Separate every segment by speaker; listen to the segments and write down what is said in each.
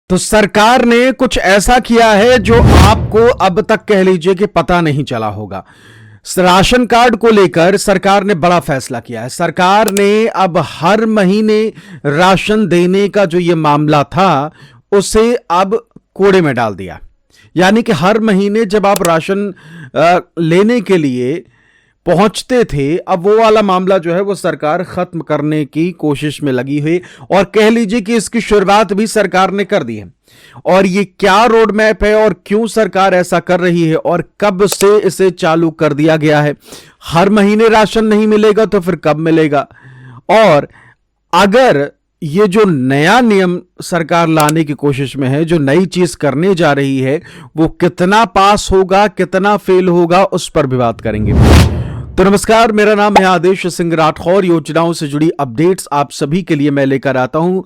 Speaker 1: तो सरकार ने कुछ ऐसा किया है जो आपको अब तक कह लीजिए कि पता नहीं चला होगा। राशन कार्ड को लेकर सरकार ने बड़ा फैसला किया है। सरकार ने अब हर महीने राशन देने का जो ये मामला था उसे अब कोड़े में डाल दिया। यानी कि हर महीने जब आप राशन लेने के लिए पहुंचते थे, अब वो वाला मामला जो है वो सरकार खत्म करने की कोशिश में लगी हुई, और कह लीजिए कि इसकी शुरुआत भी सरकार ने कर दी है। और ये क्या रोड मैप है और क्यों सरकार ऐसा कर रही है और कब से इसे चालू कर दिया गया है। हर महीने राशन नहीं मिलेगा तो फिर कब मिलेगा, और अगर ये जो नया नियम सरकार लाने की कोशिश में है, जो नई चीज करने जा रही है, वो कितना पास होगा कितना फेल होगा, उस पर भी बात करेंगे। तो नमस्कार, मेरा नाम है आदेश सिंह राठौर। योजनाओं से जुड़ी अपडेट्स आप सभी के लिए मैं लेकर आता हूं।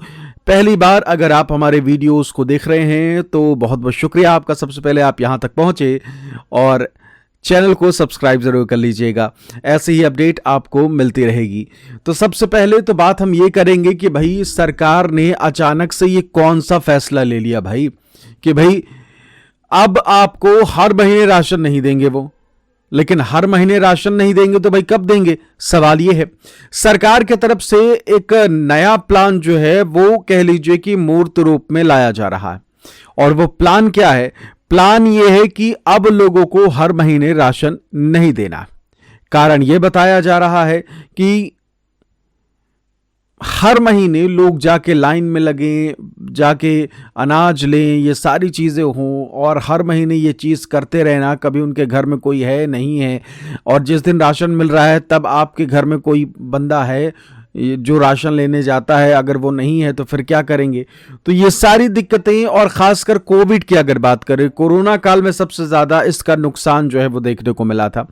Speaker 1: पहली बार अगर आप हमारे वीडियोस को देख रहे हैं तो बहुत बहुत शुक्रिया आपका। सबसे पहले आप यहां तक पहुंचे और चैनल को सब्सक्राइब जरूर कर लीजिएगा, ऐसे ही अपडेट आपको मिलती रहेगी। तो सबसे पहले तो बात हम ये करेंगे कि भाई सरकार ने अचानक से ये कौन सा फैसला ले लिया भाई, कि भाई अब आपको हर महीने राशन नहीं देंगे वो। लेकिन हर महीने राशन नहीं देंगे तो भाई कब देंगे, सवाल ये है। सरकार की तरफ से एक नया प्लान जो है वो कह लीजिए कि मूर्त रूप में लाया जा रहा है। और वो प्लान क्या है? प्लान ये है कि अब लोगों को हर महीने राशन नहीं देना। कारण यह बताया जा रहा है कि हर महीने लोग जाके लाइन में लगे, जाके अनाज लें, ये सारी चीज़ें हों, और हर महीने ये चीज़ करते रहना। कभी उनके घर में कोई है नहीं है, और जिस दिन राशन मिल रहा है तब आपके घर में कोई बंदा है जो राशन लेने जाता है, अगर वो नहीं है तो फिर क्या करेंगे। तो ये सारी दिक्कतें, और खासकर कोविड की अगर बात करें, कोरोना काल में सबसे ज़्यादा इसका नुकसान जो है वो देखने को मिला था।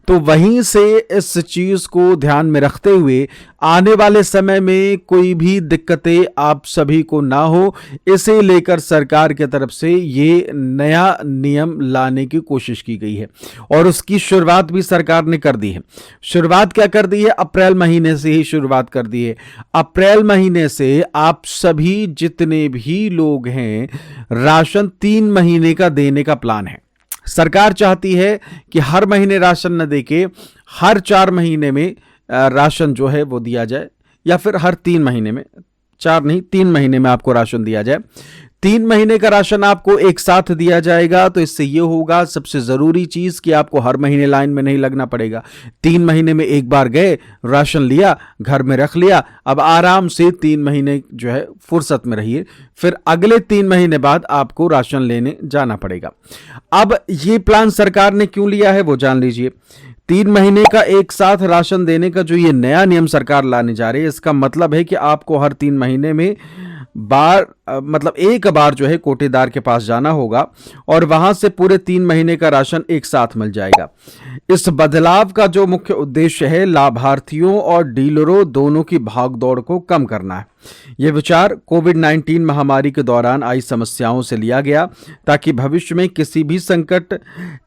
Speaker 1: तो वहीं से इस चीज़ को ध्यान में रखते हुए आने वाले समय में कोई भी दिक्कतें आप सभी को ना हो, इसे लेकर सरकार की तरफ से ये नया नियम लाने की कोशिश की गई है। और उसकी शुरुआत भी सरकार ने कर दी है। शुरुआत क्या कर दी है? अप्रैल महीने से ही शुरुआत कर दी है। अप्रैल महीने से आप सभी जितने भी लोग हैं, राशन 3 महीने का देने का प्लान है। सरकार चाहती है कि हर महीने राशन न देके हर 4 महीने में राशन जो है वो दिया जाए, या फिर हर 3 महीने में, 4 नहीं 3 महीने में आपको राशन दिया जाए। 3 महीने का राशन आपको एक साथ दिया जाएगा। तो इससे ये होगा, सबसे ज़रूरी चीज़, कि आपको हर महीने लाइन में नहीं लगना पड़ेगा। 3 महीने में एक बार गए, राशन लिया, घर में रख लिया, अब आराम से 3 महीने जो है फुर्सत में रहिए। फिर अगले 3 महीने बाद आपको राशन लेने जाना पड़ेगा। अब ये प्लान सरकार ने क्यों लिया है वो जान लीजिए। 3 महीने का एक साथ राशन देने का जो ये नया नियम सरकार लाने जा रही है, इसका मतलब है कि आपको हर 3 महीने में मतलब एक बार जो है कोटेदार के पास जाना होगा, और वहां से पूरे 3 महीने का राशन एक साथ मिल जाएगा। इस बदलाव का जो मुख्य उद्देश्य है, लाभार्थियों और डीलरों दोनों की भागदौड़ को कम करना है। यह विचार कोविड-19 महामारी के दौरान आई समस्याओं से लिया गया, ताकि भविष्य में किसी भी संकट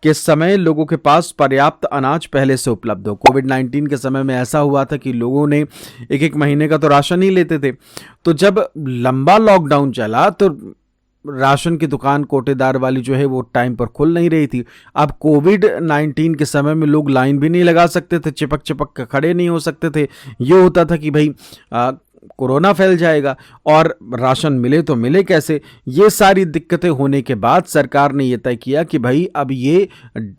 Speaker 1: के समय लोगों के पास पर्याप्त अनाज पहले से उपलब्ध हो। कोविड-19 के समय में ऐसा हुआ था कि लोगों ने एक महीने का तो राशन ही लेते थे। तो जब लंबा लॉकडाउन चला तो राशन की दुकान कोटेदार वाली जो है वो टाइम पर खुल नहीं रही थी। अब कोविड-19 के समय में लोग लाइन भी नहीं लगा सकते थे, चिपक चिपक कर खड़े नहीं हो सकते थे। ये होता था कि भाई कोरोना फैल जाएगा, और राशन मिले तो मिले कैसे। ये सारी दिक्कतें होने के बाद सरकार ने ये तय किया कि भाई अब ये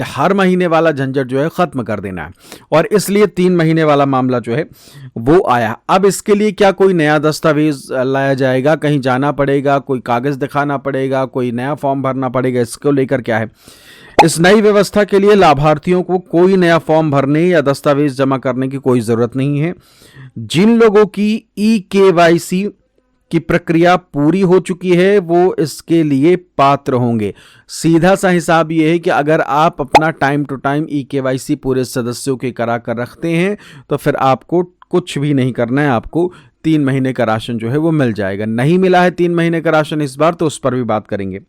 Speaker 1: हर महीने वाला झंझट जो है ख़त्म कर देना है, और इसलिए 3 महीने वाला मामला जो है वो आया। अब इसके लिए क्या कोई नया दस्तावेज लाया जाएगा, कहीं जाना पड़ेगा, कोई कागज़ दिखाना पड़ेगा, कोई नया फॉर्म भरना पड़ेगा? इसको लेकर क्या है, इस नई व्यवस्था के लिए लाभार्थियों को कोई नया फॉर्म भरने या दस्तावेज जमा करने की कोई ज़रूरत नहीं है। जिन लोगों की ई-केवाईसी की प्रक्रिया पूरी हो चुकी है वो इसके लिए पात्र होंगे। सीधा सा हिसाब ये है कि अगर आप अपना टाइम टू टाइम ई-केवाईसी पूरे सदस्यों के करा कर रखते हैं तो फिर आपको कुछ भी नहीं करना है, आपको 3 महीने का राशन जो है वो मिल जाएगा। नहीं मिला है 3 महीने का राशन इस बार, तो उस पर भी बात करेंगे।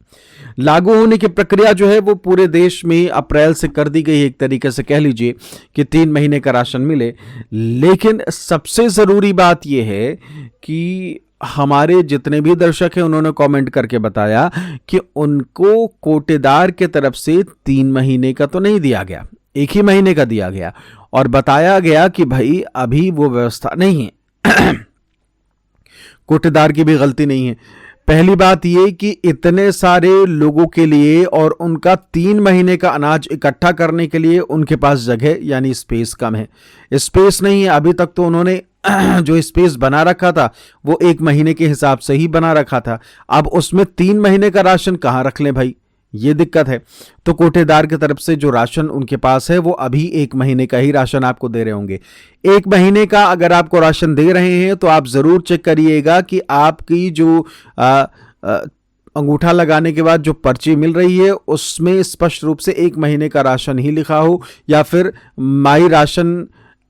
Speaker 1: लागू होने की प्रक्रिया जो है वो पूरे देश में अप्रैल से कर दी गई। एक तरीके से कह लीजिए कि 3 महीने का राशन मिले। लेकिन सबसे ज़रूरी बात यह है कि हमारे जितने भी दर्शक हैं उन्होंने कमेंट करके बताया कि उनको कोटेदार के तरफ से 3 महीने का तो नहीं दिया गया, 1 ही महीने का दिया गया और बताया गया कि भाई अभी वो व्यवस्था नहीं है। कोटेदार की भी गलती नहीं है। पहली बात ये कि इतने सारे लोगों के लिए और उनका 3 महीने का अनाज इकट्ठा करने के लिए उनके पास जगह यानी स्पेस कम है, स्पेस नहीं है। अभी तक तो उन्होंने जो स्पेस बना रखा था वो 1 महीने के हिसाब से ही बना रखा था, अब उसमें 3 महीने का राशन कहां रख लें भाई, ये दिक्कत है। तो कोटेदार की तरफ से जो राशन उनके पास है वो अभी 1 महीने का ही राशन आपको दे रहे होंगे। 1 महीने का अगर आपको राशन दे रहे हैं तो आप जरूर चेक करिएगा कि आपकी जो अंगूठा लगाने के बाद जो पर्ची मिल रही है उसमें स्पष्ट रूप से 1 महीने का राशन ही लिखा हो, या फिर माई राशन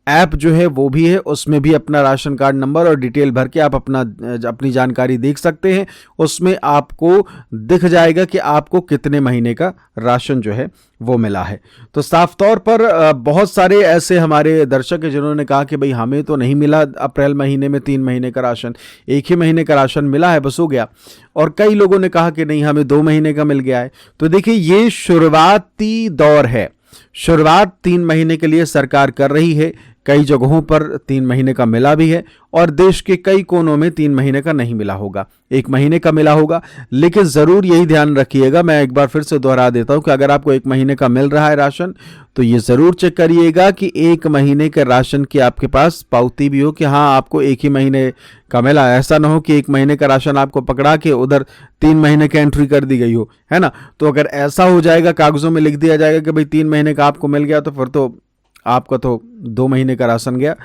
Speaker 1: ऐप जो है वो भी है, उसमें भी अपना राशन कार्ड नंबर और डिटेल भर के आप अपनी जानकारी देख सकते हैं। उसमें आपको दिख जाएगा कि आपको कितने महीने का राशन जो है वो मिला है। तो साफ तौर पर बहुत सारे ऐसे हमारे दर्शक हैं जिन्होंने कहा कि भाई हमें तो नहीं मिला अप्रैल महीने में 3 महीने का राशन, 1 ही महीने का राशन मिला है, बस हो गया। और कई लोगों ने कहा कि नहीं हमें 2 महीने का मिल गया है। तो देखिए ये शुरुआती दौर है, शुरुआत 3 महीने के लिए सरकार कर रही है। कई जगहों पर 3 महीने का मिला भी है और देश के कई कोनों में 3 महीने का नहीं मिला होगा, 1 महीने का मिला होगा। लेकिन जरूर यही ध्यान रखिएगा, मैं एक बार फिर से दोहरा देता हूं कि अगर आपको 1 महीने का मिल रहा है राशन तो ये जरूर चेक करिएगा कि 1 महीने के राशन की आपके पास पावती भी हो कि हाँ आपको 1 ही महीने का मिला। ऐसा ना हो कि 1 महीने का राशन आपको पकड़ा के उधर 3 महीने की एंट्री कर दी गई हो, है ना। तो अगर ऐसा हो जाएगा, कागजों में लिख दिया जाएगा कि भाई 3 महीने का आपको मिल गया, तो फिर तो आपका तो 2 महीने का राशन गया।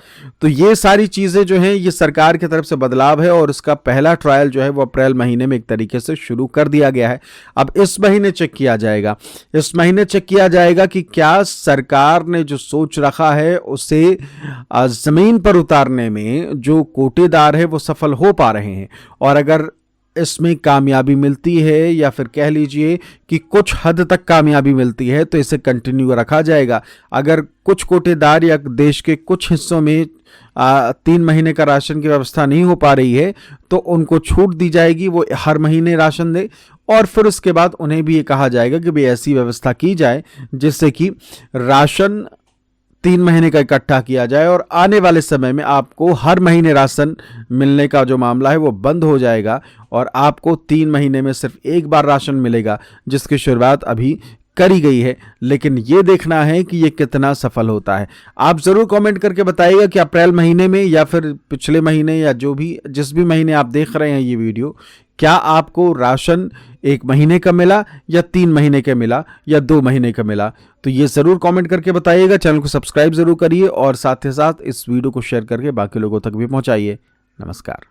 Speaker 1: तो ये सारी चीजें जो हैं ये सरकार की तरफ से बदलाव है और इसका पहला ट्रायल जो है वो अप्रैल महीने में एक तरीके से शुरू कर दिया गया है। अब इस महीने चेक किया जाएगा, इस महीने चेक किया जाएगा कि क्या सरकार ने जो सोच रखा है उसे जमीन पर उतारने में जो कोटेदार है वो सफल हो पा रहे हैं। और अगर इसमें कामयाबी मिलती है या फिर कह लीजिए कि कुछ हद तक कामयाबी मिलती है तो इसे कंटिन्यू रखा जाएगा। अगर कुछ कोटेदार या देश के कुछ हिस्सों में 3 महीने का राशन की व्यवस्था नहीं हो पा रही है तो उनको छूट दी जाएगी, वो हर महीने राशन दे। और फिर उसके बाद उन्हें भी ये कहा जाएगा कि भाई ऐसी व्यवस्था की जाए जिससे कि राशन 3 महीने का इकट्ठा किया जाए और आने वाले समय में आपको हर महीने राशन मिलने का जो मामला है वो बंद हो जाएगा और आपको 3 महीने में सिर्फ 1 बार राशन मिलेगा, जिसकी शुरुआत अभी करी गई है। लेकिन ये देखना है कि ये कितना सफल होता है। आप जरूर कमेंट करके बताइएगा कि अप्रैल महीने में या फिर पिछले महीने या जिस भी महीने आप देख रहे हैं ये वीडियो, क्या आपको राशन 1 महीने का मिला या 3 महीने का मिला या 2 महीने का मिला। तो ये जरूर कमेंट करके बताइएगा। चैनल को सब्सक्राइब जरूर करिए और साथ ही साथ इस वीडियो को शेयर करके बाकी लोगों तक भी पहुंचाइए। नमस्कार।